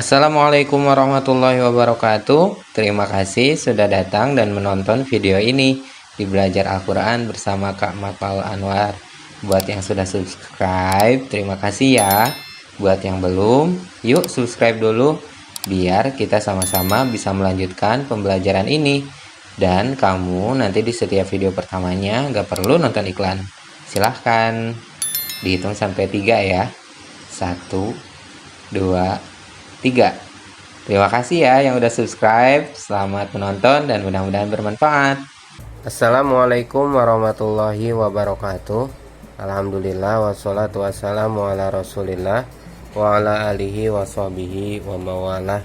Assalamualaikum warahmatullahi wabarakatuh. Terima kasih sudah datang dan menonton video ini di Belajar Al-Quran bersama Kak Mapal Anwar. Buat yang sudah subscribe, terima kasih ya. Buat yang belum, yuk subscribe dulu biar kita sama-sama bisa melanjutkan pembelajaran ini. Dan kamu nanti di setiap video pertamanya gak perlu nonton iklan. Silahkan dihitung sampai 3 ya. 1, 2, 3. Terima kasih ya yang udah subscribe. Selamat menonton dan mudah-mudahan bermanfaat. Assalamualaikum warahmatullahi wabarakatuh. Alhamdulillah wassalatu wassalamu ala rasulillah wa ala alihi wa sahbihi wa mawalah.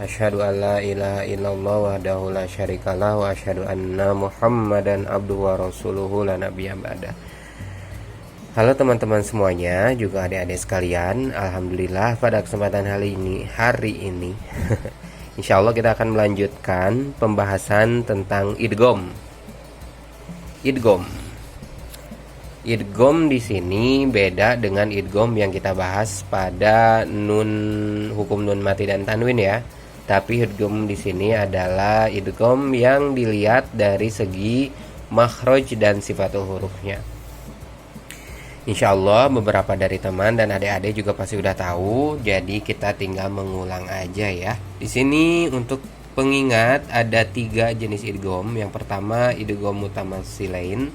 Asyhadu an la ilaha illallah wahdahu la syarikalah wa asyhadu anna muhammadan abduhu wa rasuluhu la nabiyya ba'da. Halo teman-teman semuanya, juga adik-adik sekalian. Alhamdulillah pada kesempatan hari ini insya Allah kita akan melanjutkan pembahasan tentang idgham. Idgham di sini beda dengan idgham yang kita bahas pada hukum nun mati dan tanwin ya. Tapi idgham di sini adalah idgham yang dilihat dari segi makhraj dan sifatul hurufnya. Insya Allah beberapa dari teman dan adik-adik juga pasti udah tahu, jadi kita tinggal mengulang aja ya. Di sini untuk pengingat ada 3 jenis idgham. Yang pertama idgham mutamatsilain,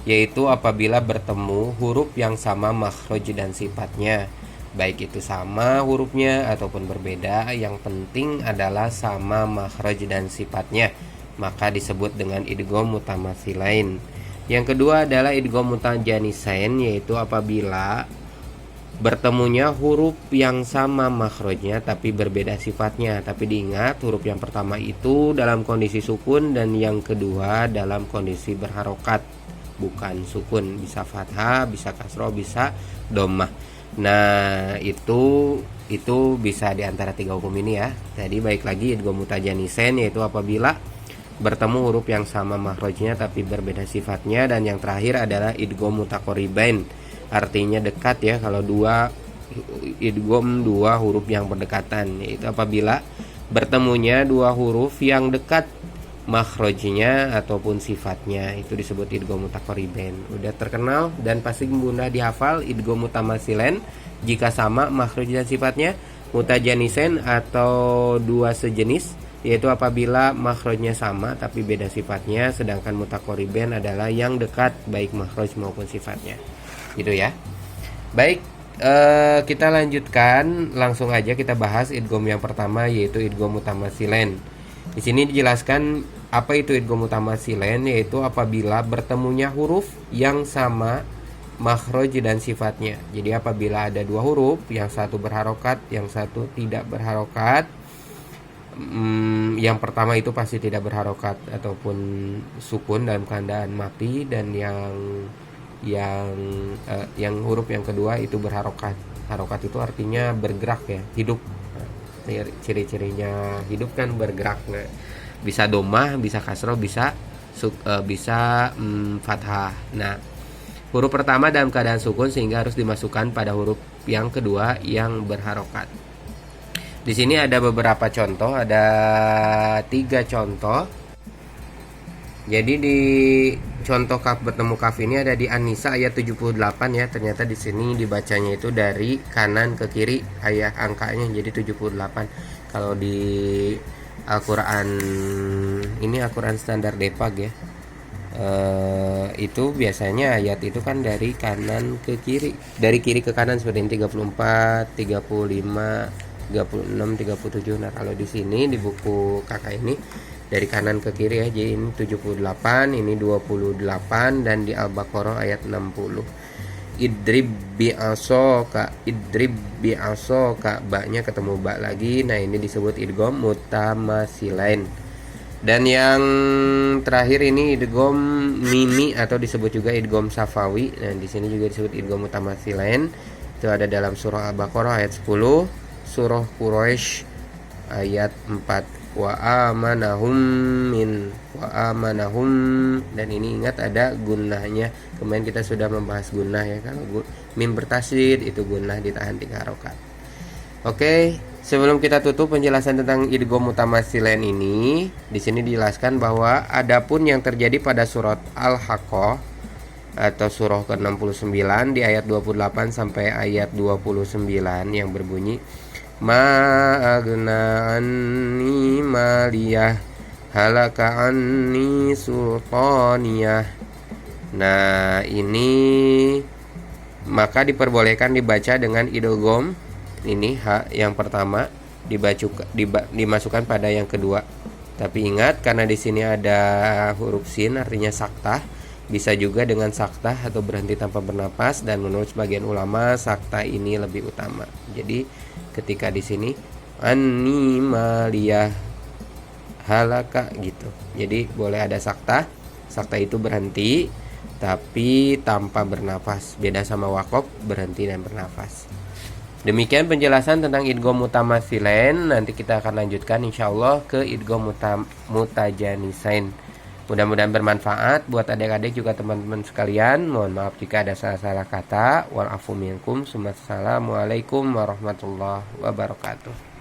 yaitu apabila bertemu huruf yang sama makhraj dan sifatnya, baik itu sama hurufnya ataupun berbeda, yang penting adalah sama makhraj dan sifatnya, maka disebut dengan idgham mutamatsilain. Yang kedua adalah idgham mutajanisain, yaitu apabila bertemunya huruf yang sama makhrajnya tapi berbeda sifatnya. Tapi diingat, huruf yang pertama itu dalam kondisi sukun dan yang kedua dalam kondisi berharokat, bukan sukun. Bisa fathah, bisa kasroh, bisa dhammah. Nah itu bisa diantara 3 hukum ini ya. Jadi baik lagi, idgham mutajanisain yaitu apabila bertemu huruf yang sama makhrajnya tapi berbeda sifatnya. Dan yang terakhir adalah idgham mutaqaribain, artinya dekat ya. Kalau idgham 2 huruf yang berdekatan, yaitu apabila bertemunya 2 huruf yang dekat makhrajnya ataupun sifatnya, itu disebut idgham mutaqaribain. Udah terkenal dan pasti mudah dihafal. Idgham mutamatsilain jika sama makhraj dan sifatnya, mutajanisain atau 2 sejenis, yaitu apabila makhrajnya sama tapi beda sifatnya, sedangkan mutaqaribain adalah yang dekat baik makhraj maupun sifatnya. Gitu ya. Baik, kita lanjutkan langsung aja, kita bahas idgham yang pertama yaitu idgham mutamatsilain. Di sini dijelaskan apa itu idgham mutamatsilain, yaitu apabila bertemunya huruf yang sama makhraj dan sifatnya. Jadi apabila ada 2 huruf, yang satu berharokat, yang satu tidak berharokat, yang pertama itu pasti tidak berharokat ataupun sukun dalam keadaan mati, dan yang huruf yang kedua itu berharokat. Harokat itu artinya bergerak ya, hidup. Ciri-cirinya hidup kan bergerak. Nah, bisa dhammah, bisa kasroh, bisa fathah. Nah, huruf pertama dalam keadaan sukun sehingga harus dimasukkan pada huruf yang kedua yang berharokat. Di sini ada beberapa contoh, ada 3 contoh. Jadi di contoh kaf bertemu kaf ini ada di An-Nisa ayat 78 ya. Ternyata di sini dibacanya itu dari kanan ke kiri ayat angkanya, jadi 78. Kalau di Al-Quran ini Al-Quran standar Depag ya. Itu biasanya ayat itu kan dari kanan ke kiri, dari kiri ke kanan, seperti ini 34, 35, 36, 37. Nah, kalau di sini di buku kakak ini dari kanan ke kiri ya. Jadi ini 78, ini 28, dan di Al-Baqarah ayat 60. Idrib bi'asoka, baknya ketemu bak lagi. Nah, ini disebut idgham mutamatsilain. Dan yang terakhir ini idgham mimi atau disebut juga idgham safawi. Nah, di sini juga disebut idgham mutamatsilain. Itu ada dalam surah Al-Baqarah ayat 10, surah Quraisy ayat 4, wa amanahum, dan ini ingat ada gunnahnya. Kemarin kita sudah membahas gunnah ya. Kalau mim bertasydid itu gunnah ditahan 3 harokat. Oke, sebelum kita tutup penjelasan tentang idgham mutamasilain ini, di sini dijelaskan bahwa adapun yang terjadi pada surat Al-Haqqah atau surah ke-69 di ayat 28 sampai ayat 29 yang berbunyi ma agna anni maliyah halaka anni sultaniyah. Nah, ini maka diperbolehkan dibaca dengan idgham ini yang pertama dimasukkan pada yang kedua. Tapi ingat karena di sini ada huruf sin artinya saktah, bisa juga dengan saktah atau berhenti tanpa bernapas, dan menurut sebagian ulama saktah ini lebih utama. Jadi ketika di sini anni maliyah halaka gitu. Jadi boleh ada saktah. Saktah itu berhenti tapi tanpa bernapas. Beda sama waqaf berhenti dan bernafas. Demikian penjelasan tentang idgham mutamasilain. Nanti kita akan lanjutkan insyaallah ke idgham mutajanisain. Mudah-mudahan bermanfaat buat adik-adik juga teman-teman sekalian. Mohon maaf jika ada salah-salah kata. Wal afu minkum. Assalamualaikum warahmatullahi wabarakatuh.